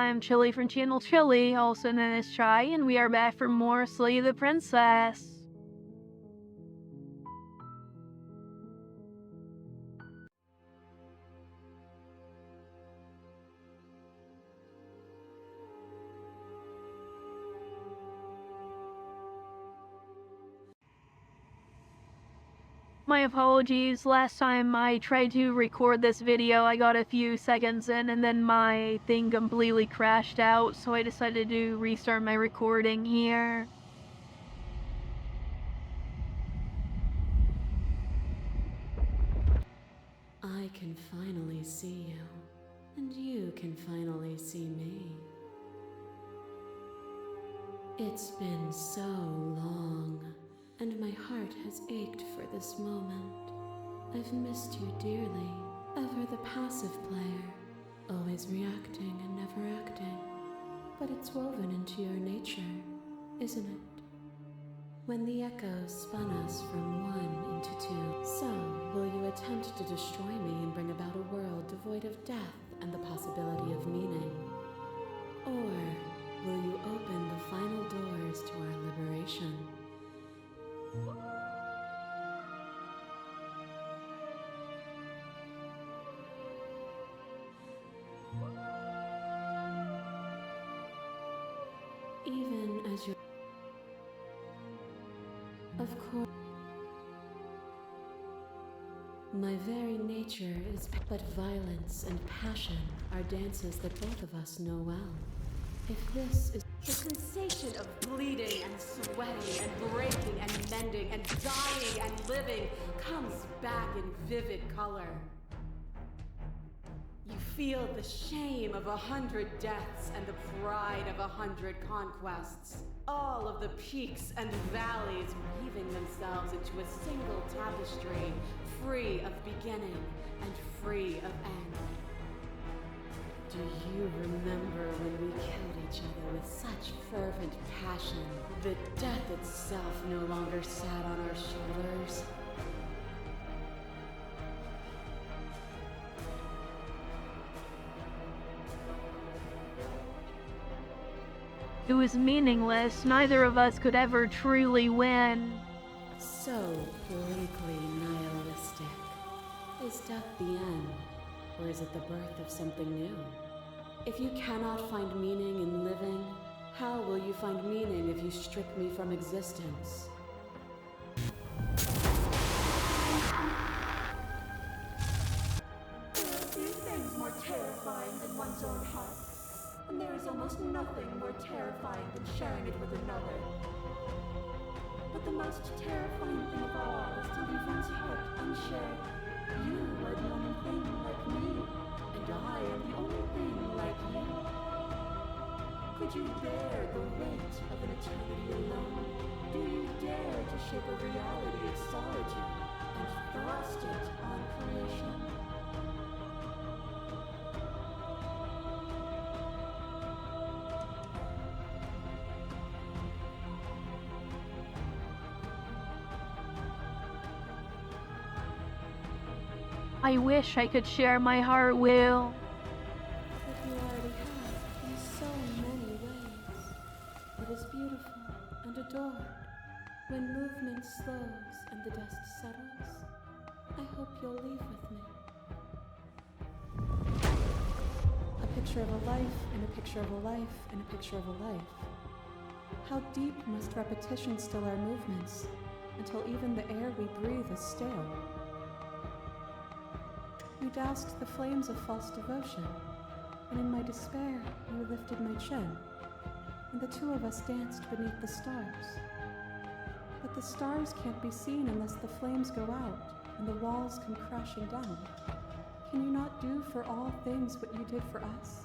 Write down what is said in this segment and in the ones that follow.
I'm Chylli from channel Chylli, also known as Chai, and we are back for more Slay the Princess. My apologies, last time I tried to record this video I got a few seconds in and then my thing completely crashed out, so I decided to restart my recording here. I can finally see you, and you can finally see me. It's been so long, and my heart has ached for this moment. I've missed you dearly, ever the passive player, always reacting and never acting. But it's woven into your nature, isn't it? When the echoes spun us from one into two, so will you attempt to destroy me and bring about a world devoid of death and the possibility of meaning? Or will you open the final doors to our liberation? Even as you're... Of course... My very nature is... But violence and passion are dances that both of us know well. If this is... The sensation of bleeding and sweating and breaking and mending and dying and living comes back in vivid color. You feel the shame of 100 deaths and the pride of 100 conquests. All of the peaks and valleys weaving themselves into a single tapestry, free of beginning and free of end. Do you remember when we killed each other with such fervent passion that death itself no longer sat on our shoulders? It was meaningless, neither of us could ever truly win. So bleakly nihilistic. Is death the end, or is it the birth of something new? If you cannot find meaning in living, how will you find meaning if you strip me from existence? There are few things more terrifying than one's own heart, and there is almost nothing more terrifying than sharing it with another. But the most terrifying thing of all is to leave one's heart unshared. You are the only thing like me, and I am the only thing like you. Could you bear the weight of an eternity alone? Do you dare to shape a reality of solitude and thrust it on creation? I wish I could share my heart, Will. But you already have, in so many ways. It is beautiful and adored. When movement slows and the dust settles, I hope you'll leave with me. A picture of a life, and a picture of a life, and a picture of a life. How deep must repetition still our movements, until even the air we breathe is stale? You doused the flames of false devotion, and in my despair you lifted my chin, and the two of us danced beneath the stars. But the stars can't be seen unless the flames go out and the walls come crashing down. Can you not do for all things what you did for us?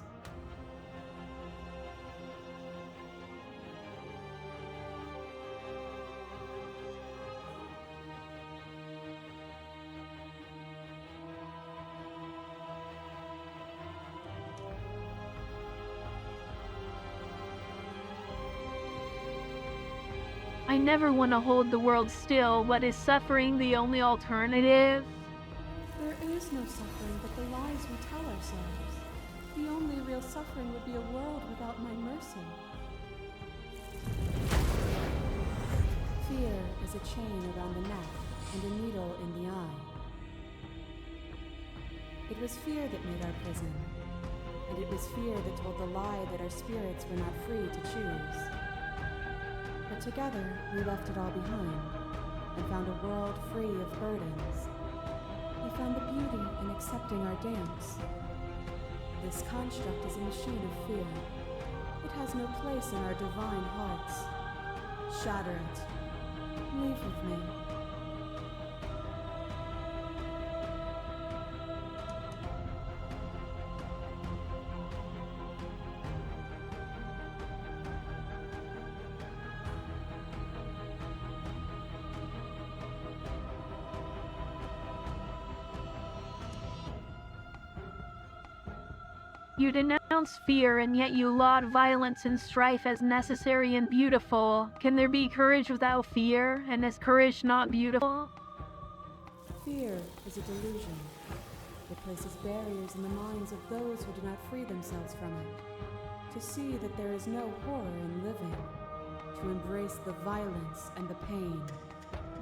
I never want to hold the world still, but is suffering the only alternative? There is no suffering but the lies we tell ourselves. The only real suffering would be a world without my mercy. Fear is a chain around the neck and a needle in the eye. It was fear that made our prison, and it was fear that told the lie that our spirits were not free to choose. But together, we left it all behind, and found a world free of burdens. We found the beauty in accepting our dance. This construct is a machine of fear. It has no place in our divine hearts. Shatter it. Leave with me. You denounce fear, and yet you laud violence and strife as necessary and beautiful. Can there be courage without fear, and is courage not beautiful? Fear is a delusion. It places barriers in the minds of those who do not free themselves from it. To see that there is no horror in living. To embrace the violence and the pain.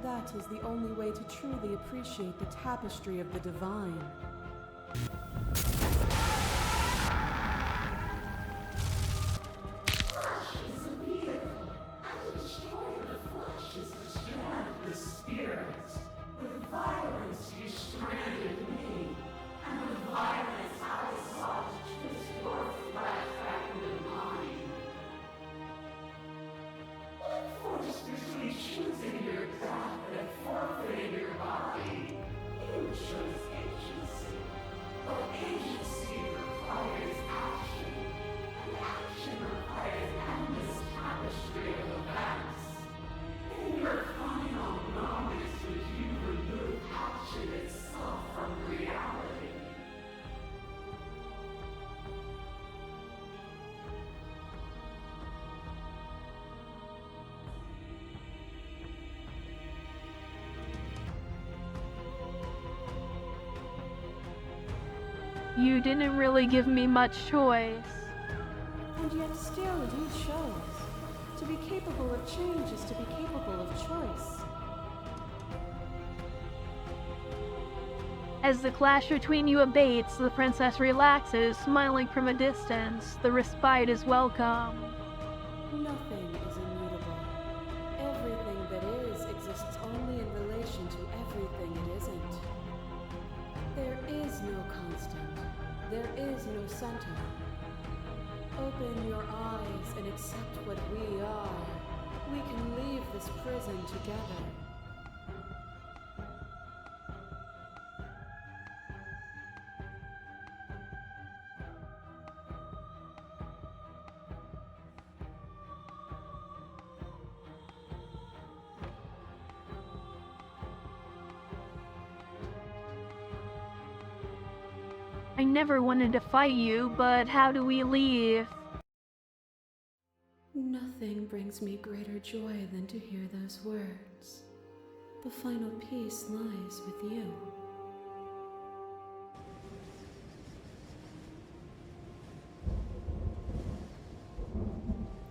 That is the only way to truly appreciate the tapestry of the divine. You didn't really give me much choice. And yet still you chose. To be capable of change is to be capable of choice. As the clash between you abates, the princess relaxes, smiling from a distance. The respite is welcome. Nothing is immutable. Everything that is exists only in relation to everything it isn't. There is no constant. There is no center. Open your eyes and accept what we are. We can leave this prison together. I never wanted to fight you, but how do we leave? Nothing brings me greater joy than to hear those words. The final peace lies with you.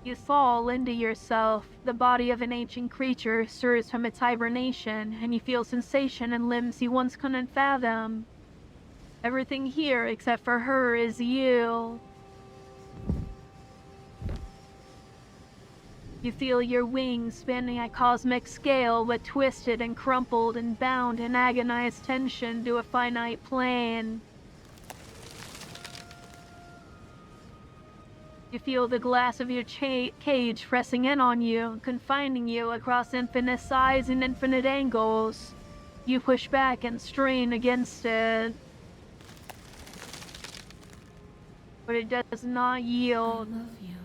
You fall into yourself. The body of an ancient creature stirs from its hibernation, and you feel sensation in limbs you once couldn't fathom. Everything here, except for her, is you. You feel your wings spinning at cosmic scale, but twisted and crumpled and bound in agonized tension to a finite plane. You feel the glass of your cage pressing in on you, confining you across infinite sides and infinite angles. You push back and strain against it. But it does not I yield. love you.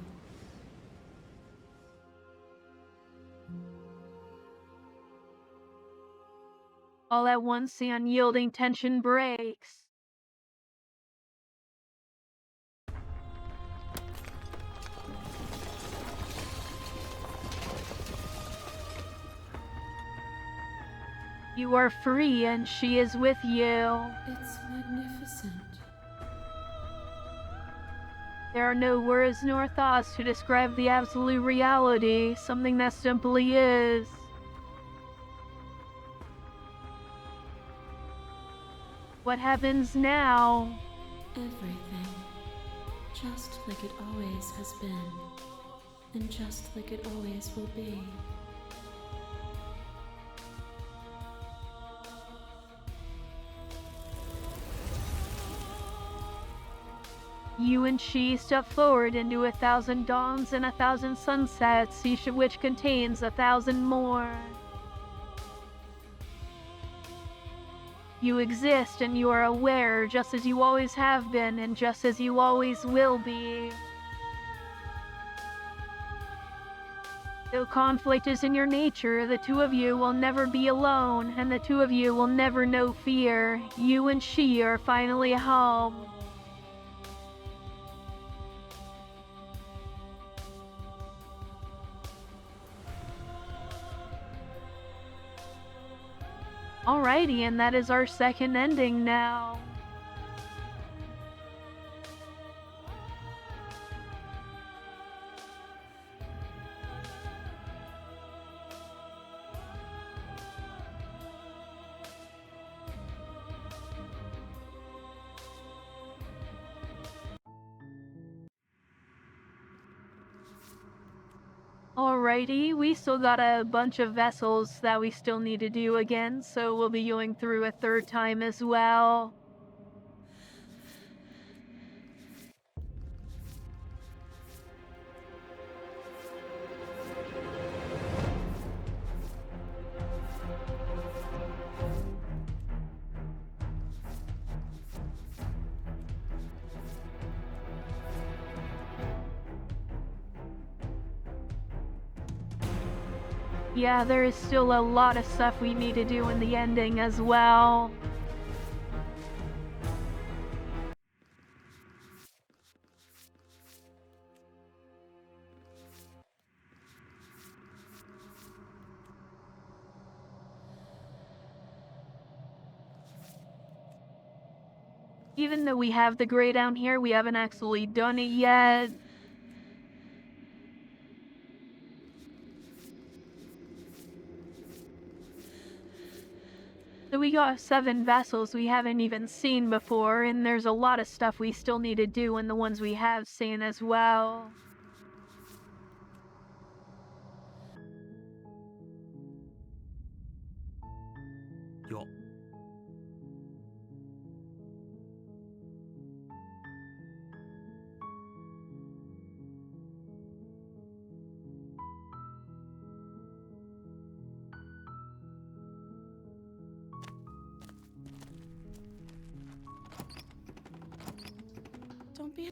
All at once, the unyielding tension breaks. You are free, and she is with you. It's magnificent. There are no words nor thoughts to describe the absolute reality, something that simply is. What happens now? Everything. Just like it always has been. And just like it always will be. You and she step forward into 1,000 dawns and 1,000 sunsets, each of which contains 1,000 more. You exist and you are aware, just as you always have been and just as you always will be. Though conflict is in your nature, the two of you will never be alone, and the two of you will never know fear. You and she are finally home. Alrighty, and that is our second ending now. Alrighty, we still got a bunch of vessels that we still need to do again, so we'll be going through a third time as well. Yeah, there is still a lot of stuff we need to do in the ending as well. Even though we have the gray down here, we haven't actually done it yet. So we got 7 vessels we haven't even seen before, and there's a lot of stuff we still need to do in the ones we have seen as well. Your Don't be.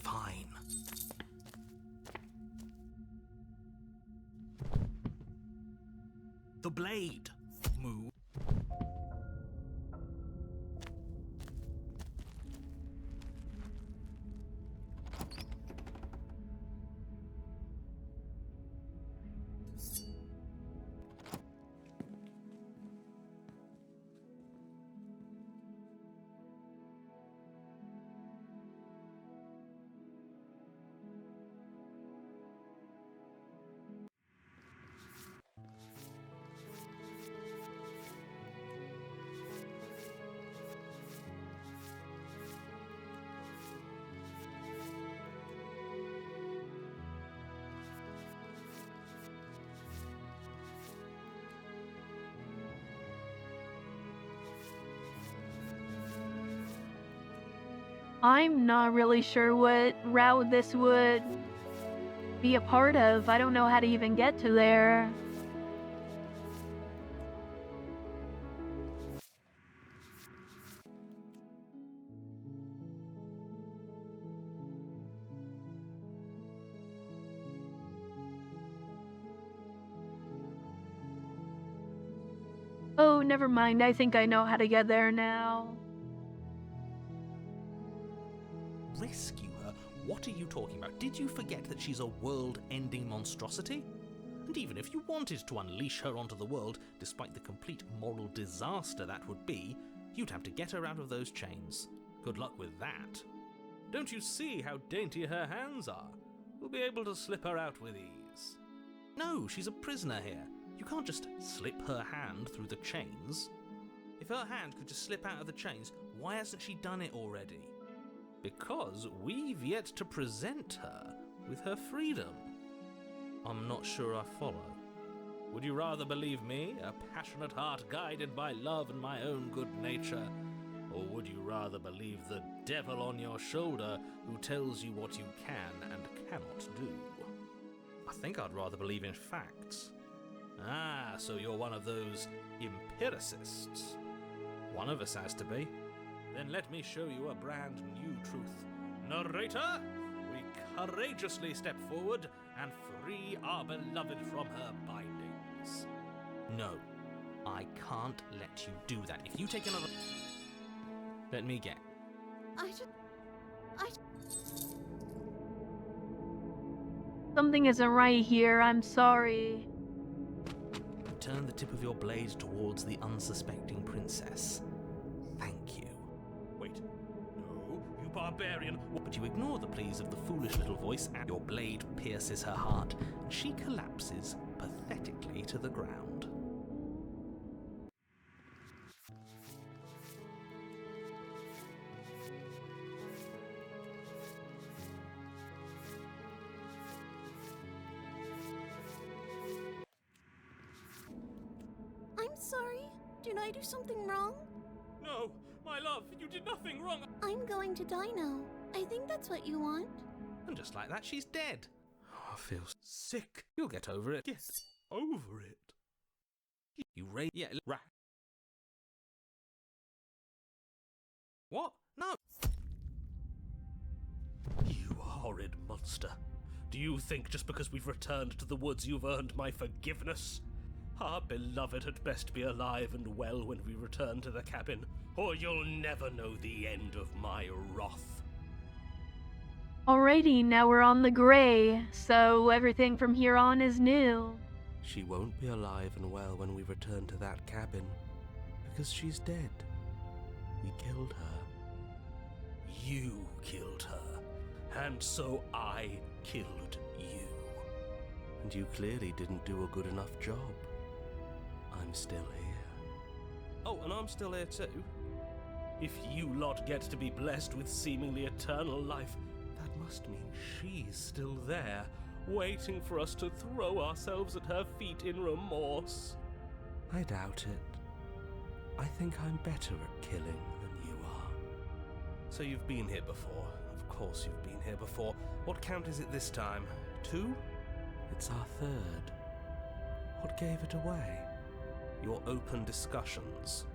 fine. The blade. Move. I'm not really sure what route this would be a part of. I don't know how to even get to there. Oh, never mind. I think I know how to get there now. Rescue her What are you talking about? Did you forget that she's a world-ending monstrosity? And even if you wanted to unleash her onto the world, despite the complete moral disaster that would be, you'd have to get her out of those chains. Good luck with that. Don't you see how dainty her hands are? We'll be able to slip her out with ease. No, she's a prisoner here. You can't just slip her hand through the chains. If her hand could just slip out of the chains, why hasn't she done it already? Because we've yet to present her with her freedom. I'm not sure I follow. Would you rather believe me, a passionate heart guided by love and my own good nature? Or would you rather believe the devil on your shoulder who tells you what you can and cannot do? I think I'd rather believe in facts. Ah, so you're one of those empiricists. One of us has to be. Then let me show you a brand new truth. Narrator, we courageously step forward and free our beloved from her bindings. No, I can't let you do that. If you take another... Let me get. Something isn't right here, I'm sorry. Turn the tip of your blade towards the unsuspecting princess. Thank you. Wait. No, you barbarian. But you ignore the pleas of the foolish little voice and your blade pierces her heart, and she collapses pathetically to the ground. I'm sorry. Did I do something wrong? No, my love, you did nothing wrong. I'm going to die now. I think that's what you want. And just like that, she's dead. Oh, I feel sick. You'll get over it. Get over it. You raise... Yeah, right. What? No. You horrid monster. Do you think just because we've returned to the woods you've earned my forgiveness? Our beloved had best be alive and well when we return to the cabin, or you'll never know the end of my wrath. Alrighty, now we're on the gray, so everything from here on is new. She won't be alive and well when we return to that cabin, because she's dead. We killed her. You killed her, and so I killed you. And you clearly didn't do a good enough job. I'm still here. Oh, and I'm still here too. If you lot get to be blessed with seemingly eternal life, that must mean she's still there, waiting for us to throw ourselves at her feet in remorse. I doubt it. I think I'm better at killing than you are. So you've been here before. Of course you've been here before. What count is it this time? 2? It's our third. What gave it away? Your open discussions.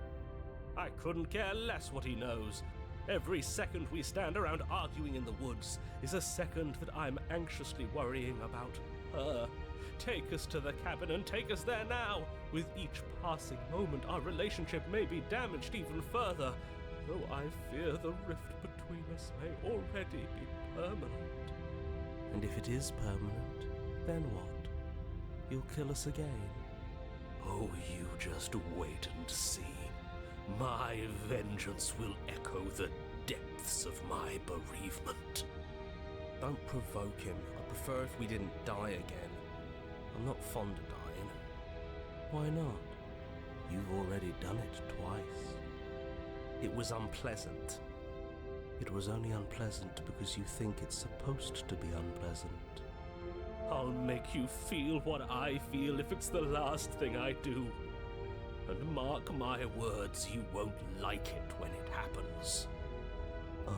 I couldn't care less what he knows. Every second we stand around arguing in the woods is a second that I'm anxiously worrying about her. Take us to the cabin and take us there now. With each passing moment, our relationship may be damaged even further, though I fear the rift between us may already be permanent. And if it is permanent, then what? You'll kill us again? Oh, you just wait and see. My vengeance will echo the depths of my bereavement. Don't provoke him. I prefer if we didn't die again. I'm not fond of dying. Why not? You've already done it twice. It was unpleasant. It was only unpleasant because you think it's supposed to be unpleasant. I'll make you feel what I feel if it's the last thing I do. And mark my words, you won't like it when it happens. Oh,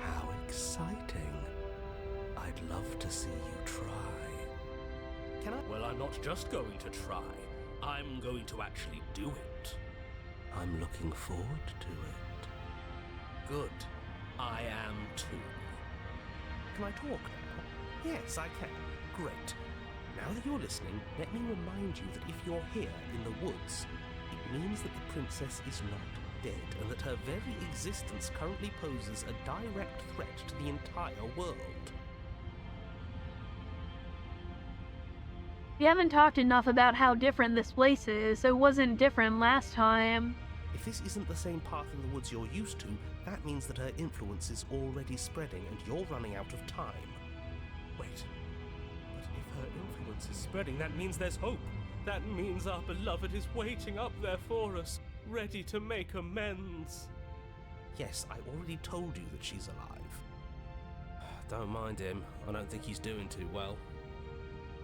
how exciting. I'd love to see you try. Can I? Well, I'm not just going to try. I'm going to actually do it. I'm looking forward to it. Good. I am too. Can I talk now? Yes, I can. Great. Now that you're listening, let me remind you that if you're here in the woods, it means that the princess is not dead and that her very existence currently poses a direct threat to the entire world. We haven't talked enough about how different this place is. It wasn't different last time. If this isn't the same path in the woods you're used to, that means that her influence is already spreading and you're running out of time. Wait, but if her influence is spreading, that means there's hope. That means our beloved is waiting up there for us, ready to make amends. Yes, I already told you that she's alive. Don't mind him. I don't think he's doing too well.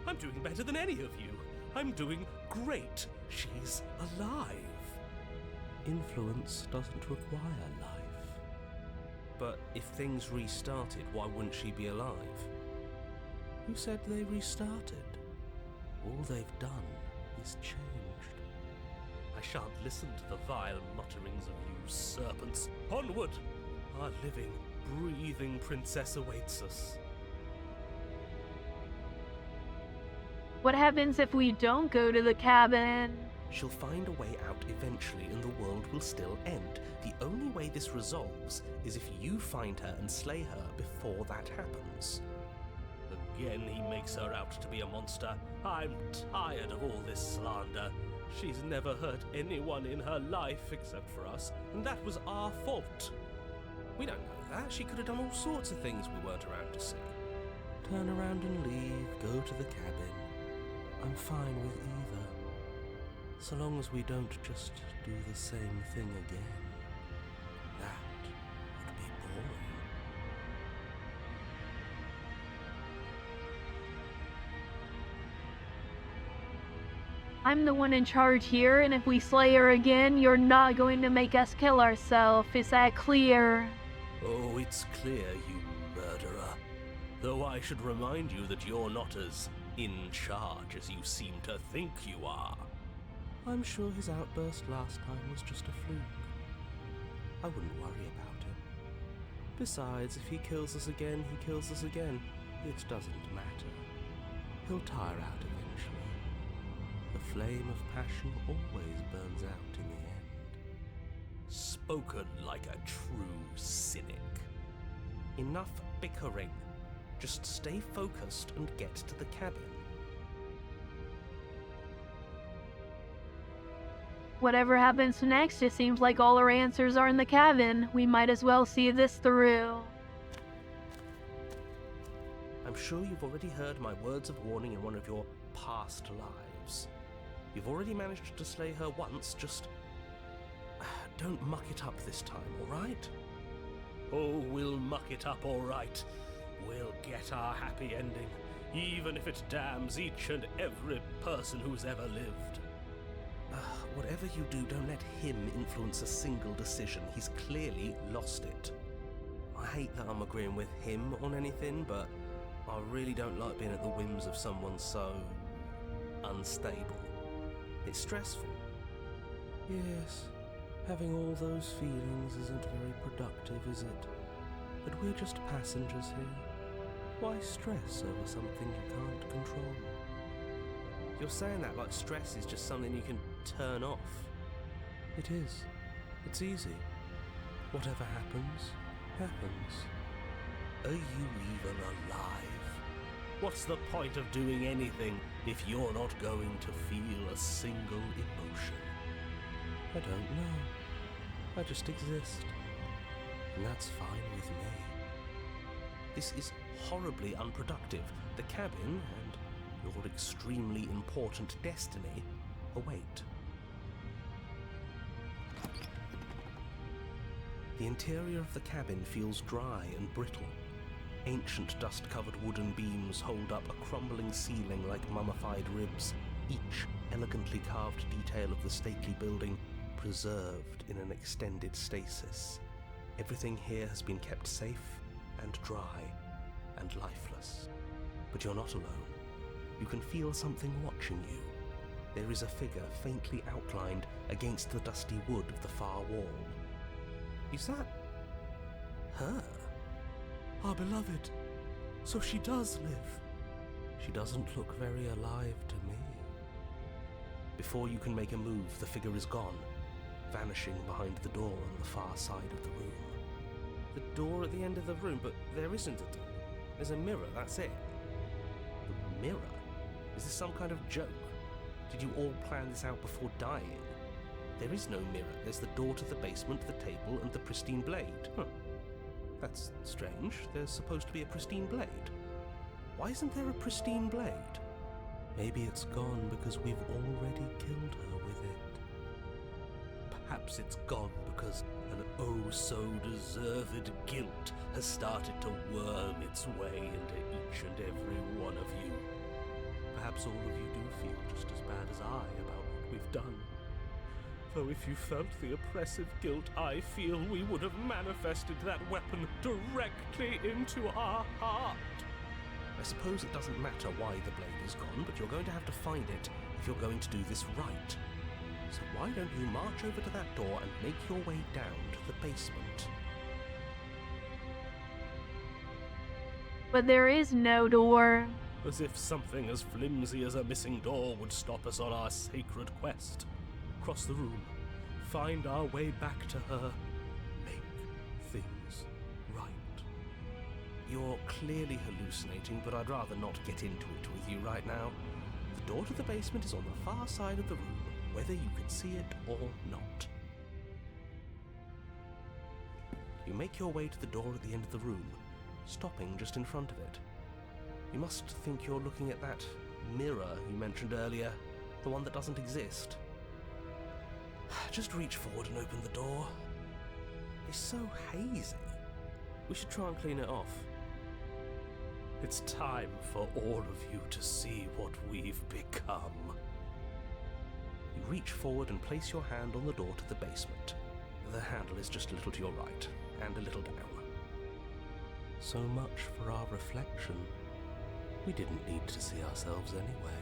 I'm doing better than any of you. I'm doing great. She's alive. Influence doesn't require life. But if things restarted, why wouldn't she be alive? Who said they restarted? All they've done is changed. I shan't listen to the vile mutterings of you serpents. Onward! Our living, breathing princess awaits us. What happens if we don't go to the cabin? She'll find a way out eventually and the world will still end. The only way this resolves is if you find her and slay her before that happens. Again he makes her out to be a monster. I'm tired of all this slander. She's never hurt anyone in her life except for us, and that was our fault. We don't know that. She could have done all sorts of things we weren't around to see. Turn around and leave, go to the cabin. I'm fine with either. So long as we don't just do the same thing again. That would be boring. I'm the one in charge here, and if we slay her again, you're not going to make us kill ourselves. Is that clear? Oh, it's clear, you murderer. Though I should remind you that you're not as in charge as you seem to think you are. I'm sure his outburst last time was just a fluke. I wouldn't worry about him. Besides, if he kills us again, he kills us again. It doesn't matter. He'll tire out eventually. The flame of passion always burns out in the end. Spoken like a true cynic. Enough bickering. Just stay focused and get to the cabin. Whatever happens next, it seems like all our answers are in the cabin. We might as well see this through. I'm sure you've already heard my words of warning in one of your past lives. You've already managed to slay her once, just don't muck it up this time, alright? Oh, we'll muck it up alright. We'll get our happy ending, even if it damns each and every person who's ever lived. Whatever you do, don't let him influence a single decision. He's clearly lost it. I hate that I'm agreeing with him on anything, but I really don't like being at the whims of someone so unstable. It's stressful. Yes, having all those feelings isn't very productive, is it? But we're just passengers here. Why stress over something you can't control? You're saying that like stress is just something you can turn off. It is. It's easy. Whatever happens, happens. Are you even alive? What's the point of doing anything if you're not going to feel a single emotion? I don't know. I just exist. And that's fine with me. This is horribly unproductive. The cabin and your extremely important destiny await. The interior of the cabin feels dry and brittle. Ancient dust-covered wooden beams hold up a crumbling ceiling like mummified ribs, each elegantly carved detail of the stately building preserved in an extended stasis. Everything here has been kept safe and dry and lifeless. But you're not alone. You can feel something watching you. There is a figure faintly outlined against the dusty wood of the far wall. Is that her? Our beloved. So she does live. She doesn't look very alive to me. Before you can make a move, the figure is gone, vanishing behind the door on the far side of the room. The door at the end of the room, but there isn't a door. There's a mirror, that's it. The mirror? Is this some kind of joke? Did you all plan this out before dying? There is no mirror. There's the door to the basement, the table, and the pristine blade. Huh. That's strange. There's supposed to be a pristine blade. Why isn't there a pristine blade? Maybe it's gone because we've already killed her with it. Perhaps it's gone because an oh-so-deserved guilt has started to worm its way into each and every one of you. Perhaps all of you do feel just as bad as I about what we've done. Though if you felt the oppressive guilt I feel, we would have manifested that weapon directly into our heart. I suppose it doesn't matter why the blade is gone, but you're going to have to find it if you're going to do this right. So why don't you march over to that door and make your way down to the basement? But there is no door. As if something as flimsy as a missing door would stop us on our sacred quest. Cross the room, find our way back to her, make things right. You're clearly hallucinating, but I'd rather not get into it with you right now. The door to the basement is on the far side of the room, whether you can see it or not. You make your way to the door at the end of the room, stopping just in front of it. You must think you're looking at that mirror you mentioned earlier, the one that doesn't exist. Just reach forward and open the door. It's so hazy. We should try and clean it off. It's time for all of you to see what we've become. You reach forward and place your hand on the door to the basement. The handle is just a little to your right, and a little down. So much for our reflection. We didn't need to see ourselves anyway.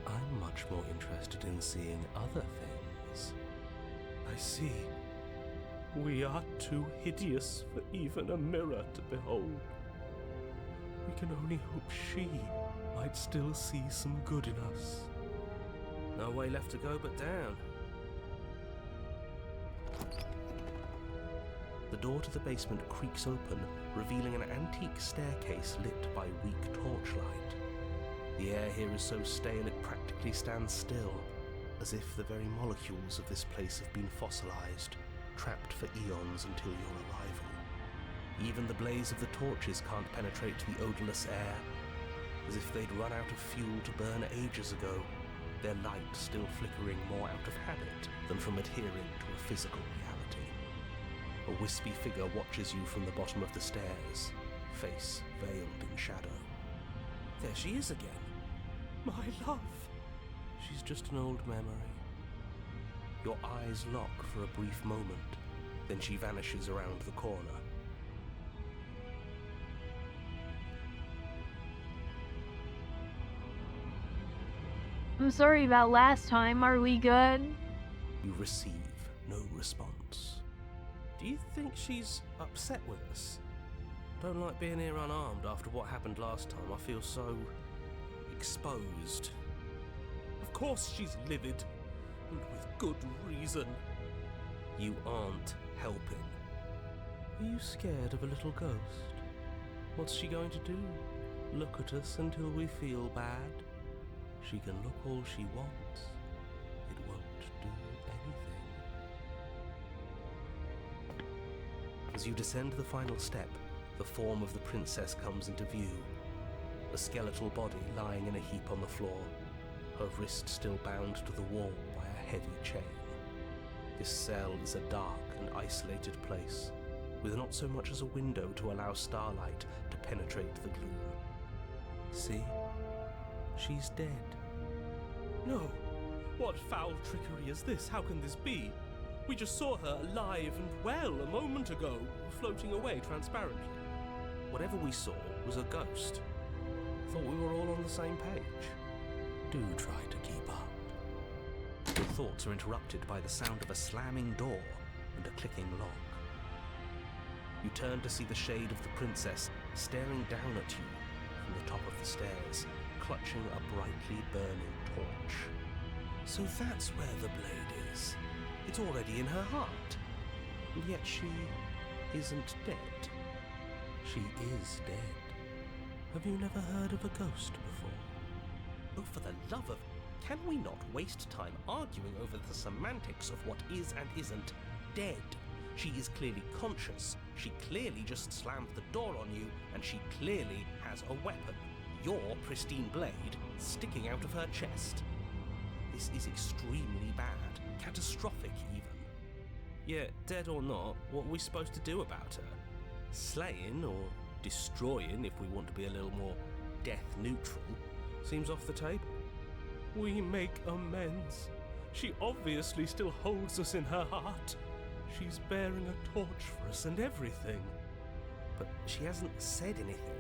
I'm much more interested in seeing other things. I see. We are too hideous for even a mirror to behold. We can only hope she might still see some good in us. No way left to go but down. The door to the basement creaks open, revealing an antique staircase lit by weak torchlight. The air here is so stale it practically stands still, as if the very molecules of this place have been fossilized, trapped for eons until your arrival. Even the blaze of the torches can't penetrate the odorless air, as if they'd run out of fuel to burn ages ago, their light still flickering more out of habit than from adhering to a physical reality. A wispy figure watches you from the bottom of the stairs, face veiled in shadow. There she is again. My love! She's just an old memory. Your eyes lock for a brief moment, then she vanishes around the corner. I'm sorry about last time. Are we good? You receive no response. Do you think she's upset with us? Don't like being here unarmed after what happened last time. I feel so exposed. Of course she's livid, and with good reason. You aren't helping. Are you scared of a little ghost? What's she going to do? Look at us until we feel bad? She can look all she wants. It won't do anything. As you descend the final step, the form of the princess comes into view. A skeletal body lying in a heap on the floor, her wrist still bound to the wall by a heavy chain. This cell is a dark and isolated place, with not so much as a window to allow starlight to penetrate the gloom. See? She's dead. No! What foul trickery is this? How can this be? We just saw her alive and well a moment ago, floating away transparently. Whatever we saw was a ghost. Thought we were all on the same page. Do try to keep up. Your thoughts are interrupted by the sound of a slamming door and a clicking lock. You turn to see the shade of the princess staring down at you from the top of the stairs, clutching a brightly burning torch. So that's where the blade is. It's already in her heart. And yet she isn't dead. She is dead. Have you never heard of a ghost before? Oh, for the love of... Can we not waste time arguing over the semantics of what is and isn't dead? She is clearly conscious. She clearly just slammed the door on you, and she clearly has a weapon. Your pristine blade sticking out of her chest. This is extremely bad. Catastrophic, even. Yeah, dead or not, what are we supposed to do about her? Slaying, or destroying, if we want to be a little more death-neutral, seems off the table. We make amends. She obviously still holds us in her heart. She's bearing a torch for us and everything. But she hasn't said anything.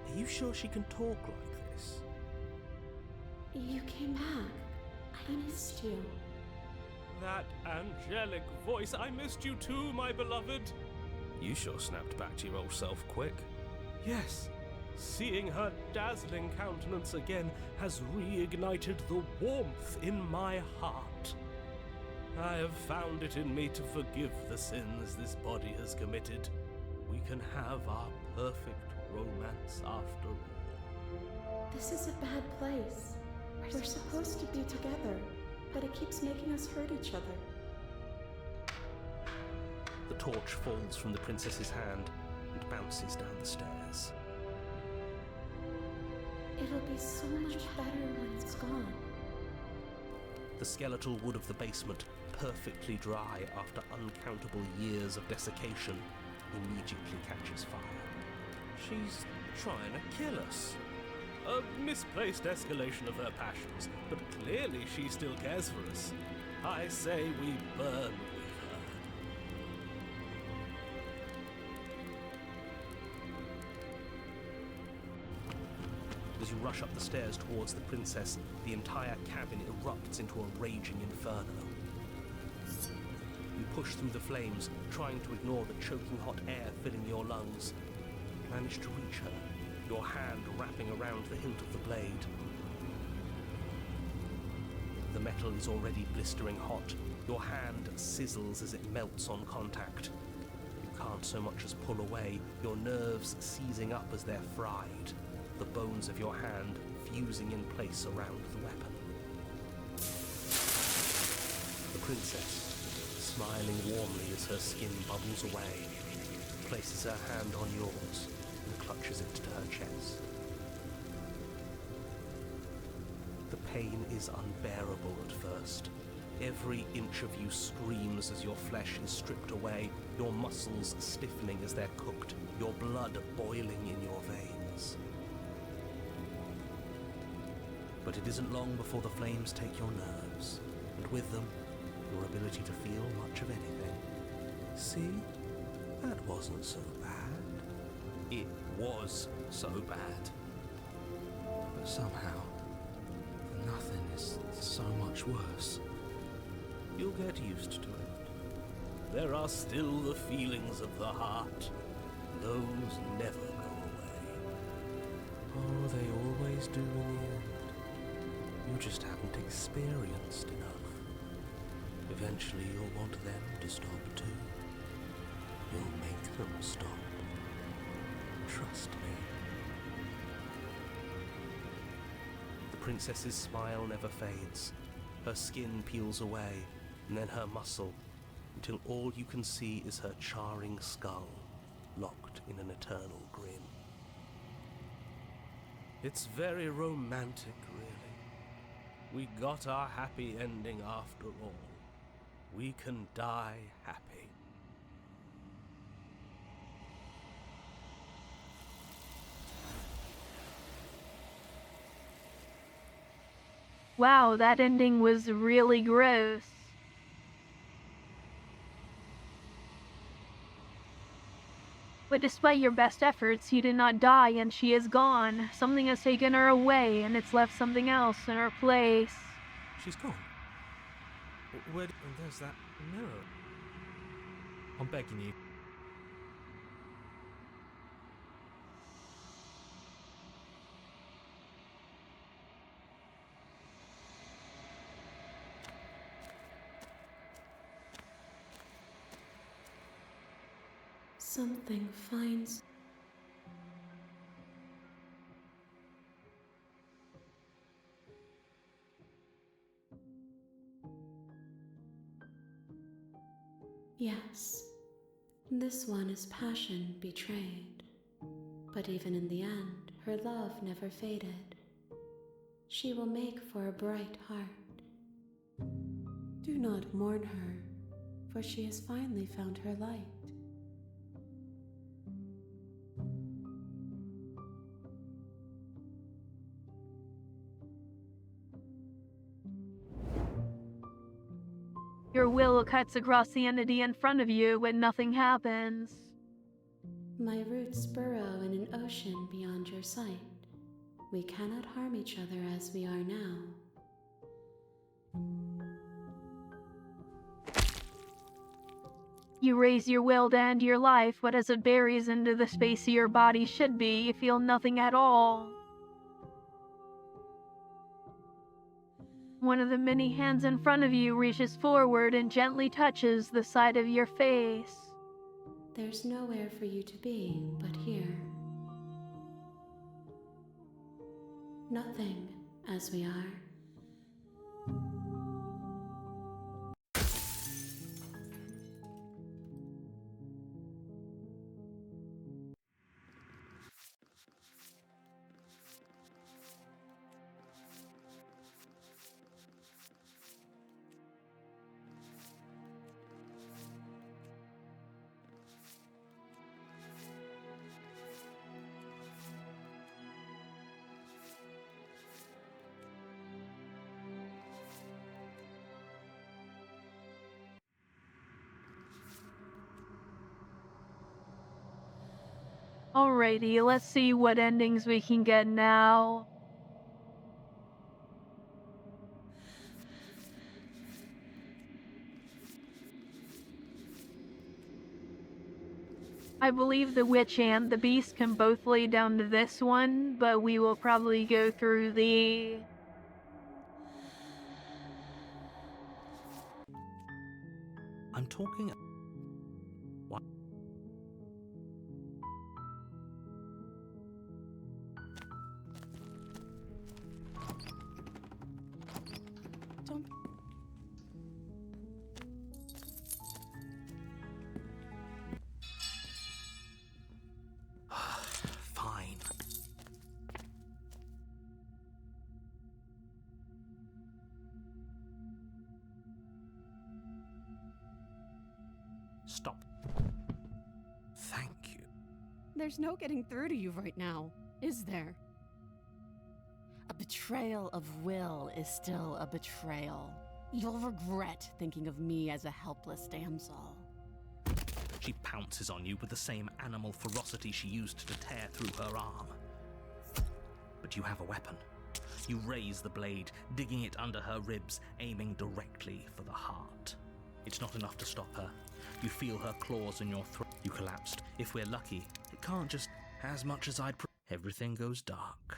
Are you sure she can talk like this? You came back. I missed you. That angelic voice, I missed you too, my beloved. You sure snapped back to your old self quick. Yes, seeing her dazzling countenance again has reignited the warmth in my heart. I have found it in me to forgive the sins this body has committed. We can have our perfect romance after all. This is a bad place. We're supposed to be together, but it keeps making us hurt each other. The torch falls from the princess's hand and bounces down the stairs. It'll be so much better when it's gone. The skeletal wood of the basement, perfectly dry after uncountable years of desiccation, immediately catches fire. She's trying to kill us. A misplaced escalation of her passions, but clearly she still cares for us. I say we burn with her. As you rush up the stairs towards the princess, the entire cabin erupts into a raging inferno. You push through the flames, trying to ignore the choking hot air filling your lungs. You manage to reach her, your hand wrapping around the hilt of the blade. The metal is already blistering hot. Your hand sizzles as it melts on contact. You can't so much as pull away, your nerves seizing up as they're fried, the bones of your hand fusing in place around the weapon. The princess, smiling warmly as her skin bubbles away, places her hand on yours and clutches it to her chest. The pain is unbearable at first. Every inch of you screams as your flesh is stripped away, your muscles stiffening as they're cooked, your blood boiling in your veins. But it isn't long before the flames take your nerves, and with them, your ability to feel much of anything. See? That wasn't so bad. It was so bad. But somehow, nothing is so much worse. You'll get used to it. There are still the feelings of the heart. Those never go away. Oh, they always do in the end. You just haven't experienced enough. Eventually you'll want them to stop too. You'll make them stop. Trust me. The princess's smile never fades. Her skin peels away, and then her muscle, until all you can see is her charring skull, locked in an eternal grin. It's very romantic, really. We got our happy ending after all. We can die happy. Wow, that ending was really gross. But despite your best efforts, you did not die and she is gone. Something has taken her away and it's left something else in her place. She's gone. Where? And there's that mirror. I'm begging you. Something finds. Yes, this one is passion betrayed. But even in the end, her love never faded. She will make for a bright heart. Do not mourn her, for she has finally found her light. Your will cuts across the entity in front of you when nothing happens. My roots burrow in an ocean beyond your sight. We cannot harm each other as we are now. You raise your will to end your life, but as it buries into the space your body should be, you feel nothing at all. One of the many hands in front of you reaches forward and gently touches the side of your face. There's nowhere for you to be but here. Nothing as we are. Alrighty, let's see what endings we can get now. I believe the witch and the beast can both lay down to this one, but we will probably go through the... I'm talking. What? Don't. Fine. Stop. Thank you. There's no getting through to you right now, is there? A betrayal of will is still a betrayal. You'll regret thinking of me as a helpless damsel. She pounces on you with the same animal ferocity she used to tear through her arm. But you have a weapon. You raise the blade, digging it under her ribs, aiming directly for the heart. It's not enough to stop her. You feel her claws in your throat. You collapsed. If we're lucky, it can't just as much as I'd. Everything goes dark.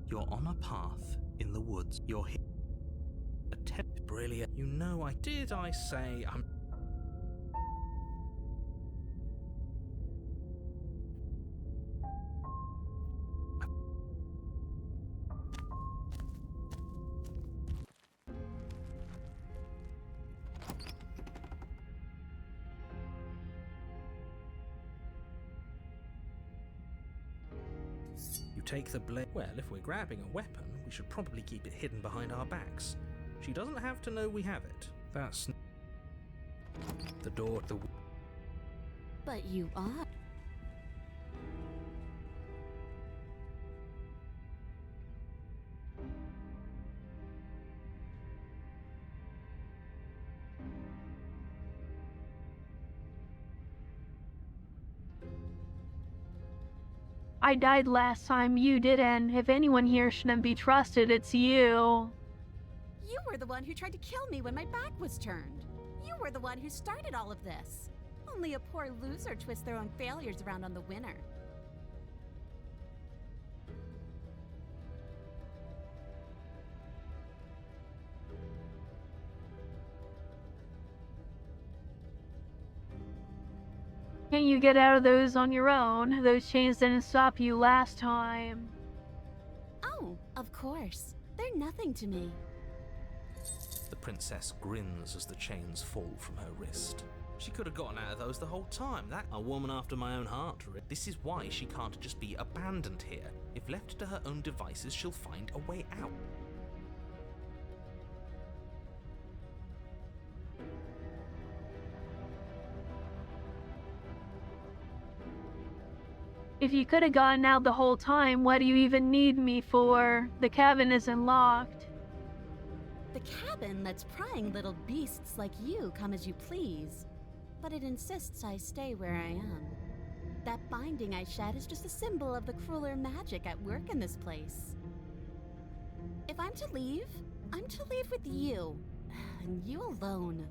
You're on a path in the woods. You're hit. Brilliant. You know I say I'm. You take the blade. Well, if we're grabbing a weapon, we should probably keep it hidden behind our backs. She doesn't have to know we have it. That's the door to the. But you are. I died last time, you didn't. If anyone here shouldn't be trusted, it's you. You were the one who tried to kill me when my back was turned. You were the one who started all of this. Only a poor loser twists their own failures around on the winner. Can you get out of those on your own? Those chains didn't stop you last time. Oh, of course. They're nothing to me. The princess grins as the chains fall from her wrist. She could have gotten out of those the whole time. That a woman after my own heart. This is why she can't just be abandoned here. If left to her own devices, she'll find a way out. If you could have gotten out the whole time, what do you even need me for? The cabin isn't locked. The cabin lets prying little beasts like you come as you please, but it insists I stay where I am. That binding I shed is just a symbol of the crueler magic at work in this place. If I'm to leave with you, and you alone.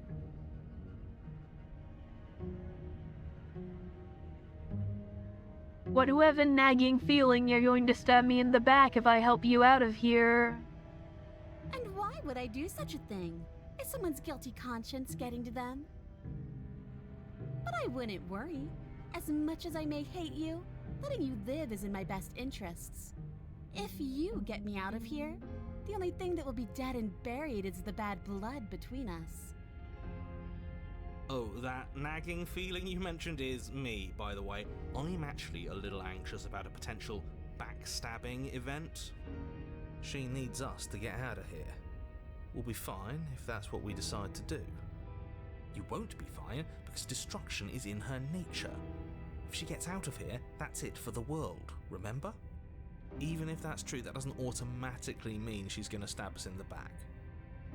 What do I have a nagging feeling you're going to stab me in the back if I help you out of here? And why would I do such a thing? Is someone's guilty conscience getting to them? But I wouldn't worry. As much as I may hate you, letting you live is in my best interests. If you get me out of here, the only thing that will be dead and buried is the bad blood between us. Oh, that nagging feeling you mentioned is me, by the way. I'm actually a little anxious about a potential backstabbing event. She needs us to get out of here. We'll be fine if that's what we decide to do. You won't be fine because destruction is in her nature. If she gets out of here, that's it for the world, remember? Even if that's true, that doesn't automatically mean she's going to stab us in the back.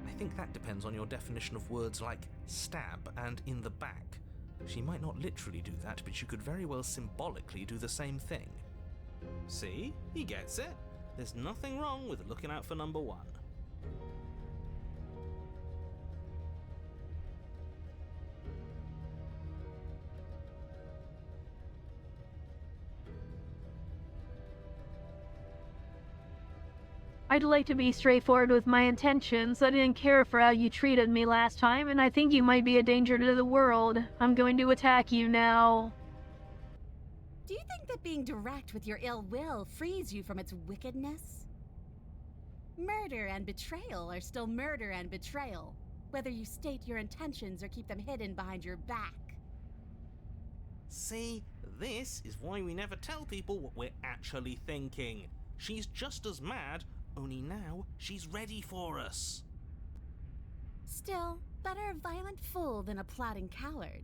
I think that depends on your definition of words like stab and in the back. She might not literally do that, but she could very well symbolically do the same thing. See? He gets it. There's nothing wrong with looking out for number one. I'd like to be straightforward with my intentions. I didn't care for how you treated me last time, and I think you might be a danger to the world. I'm going to attack you now. Do you think that being direct with your ill will frees you from its wickedness? Murder and betrayal are still murder and betrayal, whether you state your intentions or keep them hidden behind your back. See, this is why we never tell people what we're actually thinking. She's just as mad, only now she's ready for us. Still, better a violent fool than a plotting coward.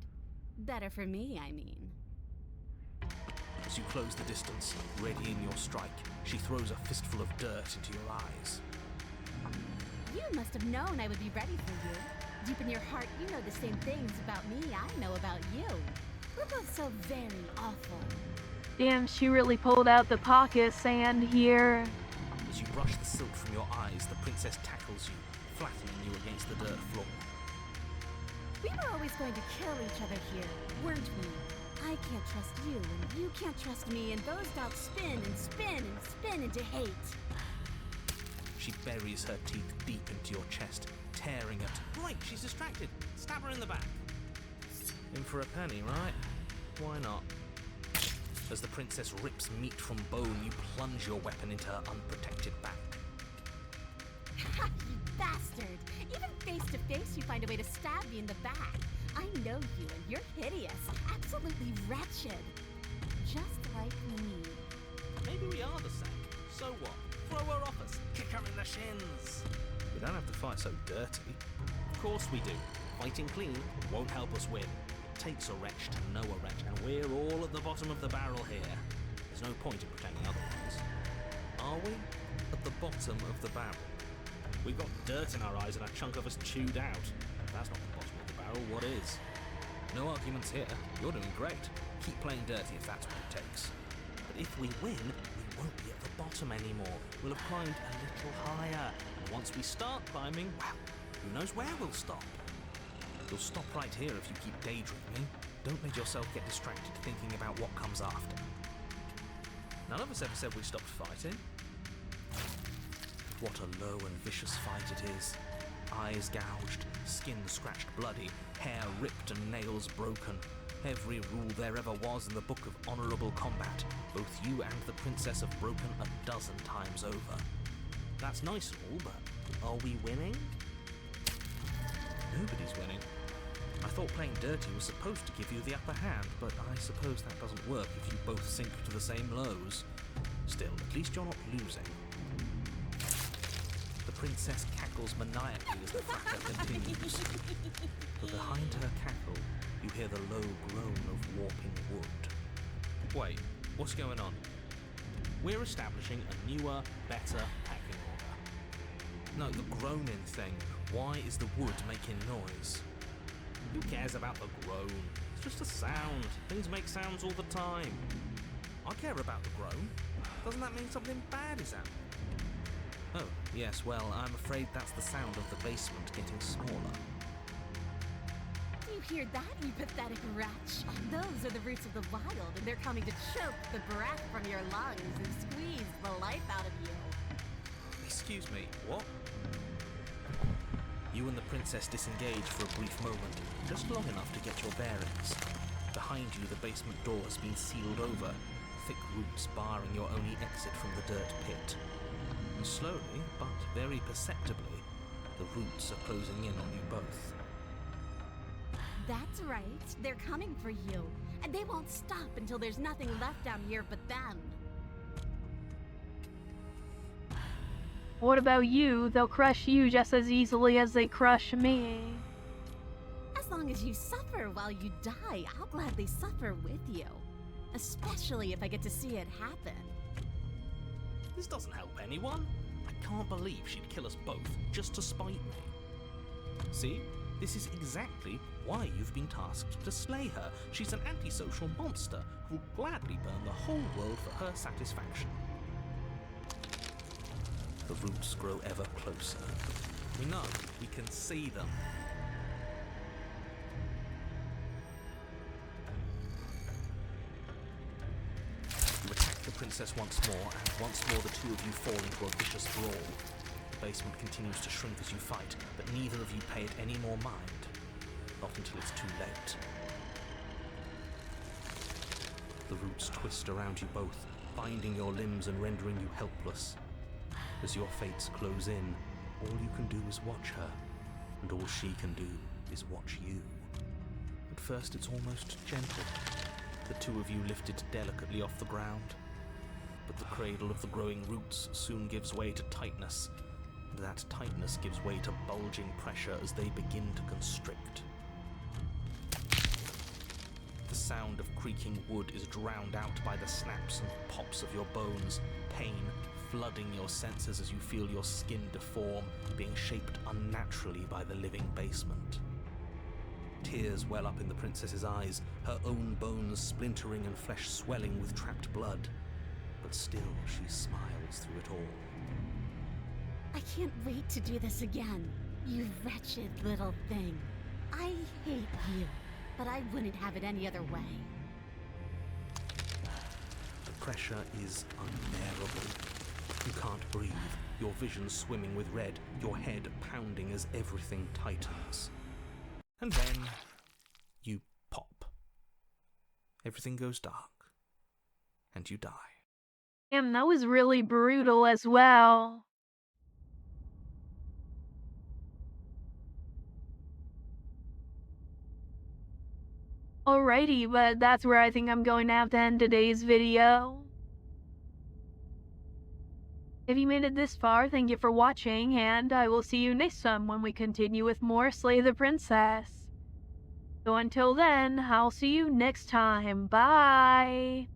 Better for me, I mean. As you close the distance, readying your strike, she throws a fistful of dirt into your eyes. You must have known I would be ready for you. Deep in your heart, you know the same things about me I know about you. We're both so very awful. Damn, she really pulled out the pocket sand here. As you brush the silt from your eyes, the princess tackles you, flattening you against the dirt floor. We were always going to kill each other here, weren't we? I can't trust you, and you can't trust me, and those doubts spin and spin and spin into hate. She buries her teeth deep into your chest, tearing at... Right, she's distracted. Stab her in the back. In for a penny, right? Why not? As the princess rips meat from bone, you plunge your weapon into her unprotected back. Ha, you bastard! Even face to face, you find a way to stab me in the back. I know you, and you're hideous, absolutely wretched. Just like me. Maybe we are the same. So what? Throw her off us. Kick her in the shins. We don't have to fight so dirty. Of course we do. Fighting clean won't help us win. It takes a wretch to know a wretch, and we're all at the bottom of the barrel here. There's no point in pretending otherwise. Are we? At the bottom of the barrel. We've got dirt in our eyes and a chunk of us chewed out. If that's not the bottom of the barrel, what is? No arguments here. You're doing great. Keep playing dirty if that's what it takes. But if we win, we won't be at the bottom anymore. We'll have climbed a little higher. And once we start climbing, well, who knows where we'll stop? You'll stop right here if you keep daydreaming. Don't let yourself get distracted thinking about what comes after. None of us ever said we stopped fighting. What a low and vicious fight it is. Eyes gouged, skin scratched bloody, hair ripped and nails broken. Every rule there ever was in the Book of Honourable Combat, both you and the princess have broken a dozen times over. That's nice and all, but are we winning? Nobody's winning. I thought playing dirty was supposed to give you the upper hand, but I suppose that doesn't work if you both sink to the same lows. Still, at least you're not losing. The princess cackles maniacally as the fracas continues. But behind her cackle, you hear the low groan of warping wood. Wait, what's going on? We're establishing a newer, better packing order. No, the groaning thing. Why is the wood making noise? Who cares about the groan? It's just a sound. Things make sounds all the time. I care about the groan. Doesn't that mean something bad is happening? Oh, yes, well, I'm afraid that's the sound of the basement getting smaller. Do you hear that, you pathetic wretch? Those are the roots of the wild, and they're coming to choke the breath from your lungs and squeeze the life out of you. Excuse me, what? You and the princess disengage for a brief moment, just long enough to get your bearings. Behind you, the basement door has been sealed over, thick roots barring your only exit from the dirt pit. And slowly, but very perceptibly, the roots are closing in on you both. That's right. They're coming for you. And they won't stop until there's nothing left down here but them. What about you? They'll crush you just as easily as they crush me. As long as you suffer while you die, I'll gladly suffer with you. Especially if I get to see it happen. This doesn't help anyone. I can't believe she'd kill us both just to spite me. See? This is exactly why you've been tasked to slay her. She's an antisocial monster who will gladly burn the whole world for her satisfaction. The roots grow ever closer. We know, we can see them. You attack the princess once more, and once more the two of you fall into a vicious brawl. The basement continues to shrink as you fight, but neither of you pay it any more mind. Not until it's too late. The roots twist around you both, binding your limbs and rendering you helpless. As your fates close in, all you can do is watch her, and all she can do is watch you. At first it's almost gentle, the two of you lifted delicately off the ground, but the cradle of the growing roots soon gives way to tightness, and that tightness gives way to bulging pressure as they begin to constrict. The sound of creaking wood is drowned out by the snaps and pops of your bones, pain flooding your senses as you feel your skin deform, being shaped unnaturally by the living basement. Tears well up in the princess's eyes, her own bones splintering and flesh swelling with trapped blood. But still she smiles through it all. I can't wait to do this again, you wretched little thing. I hate you, but I wouldn't have it any other way. The pressure is unbearable. You can't breathe, your vision swimming with red, your head pounding as everything tightens. And then you pop. Everything goes dark, and you die. Damn, that was really brutal as well. Alrighty, but that's where I think I'm going to have to end today's video. If you made it this far, thank you for watching, and I will see you next time when we continue with more Slay the Princess. So until then, I'll see you next time. Bye!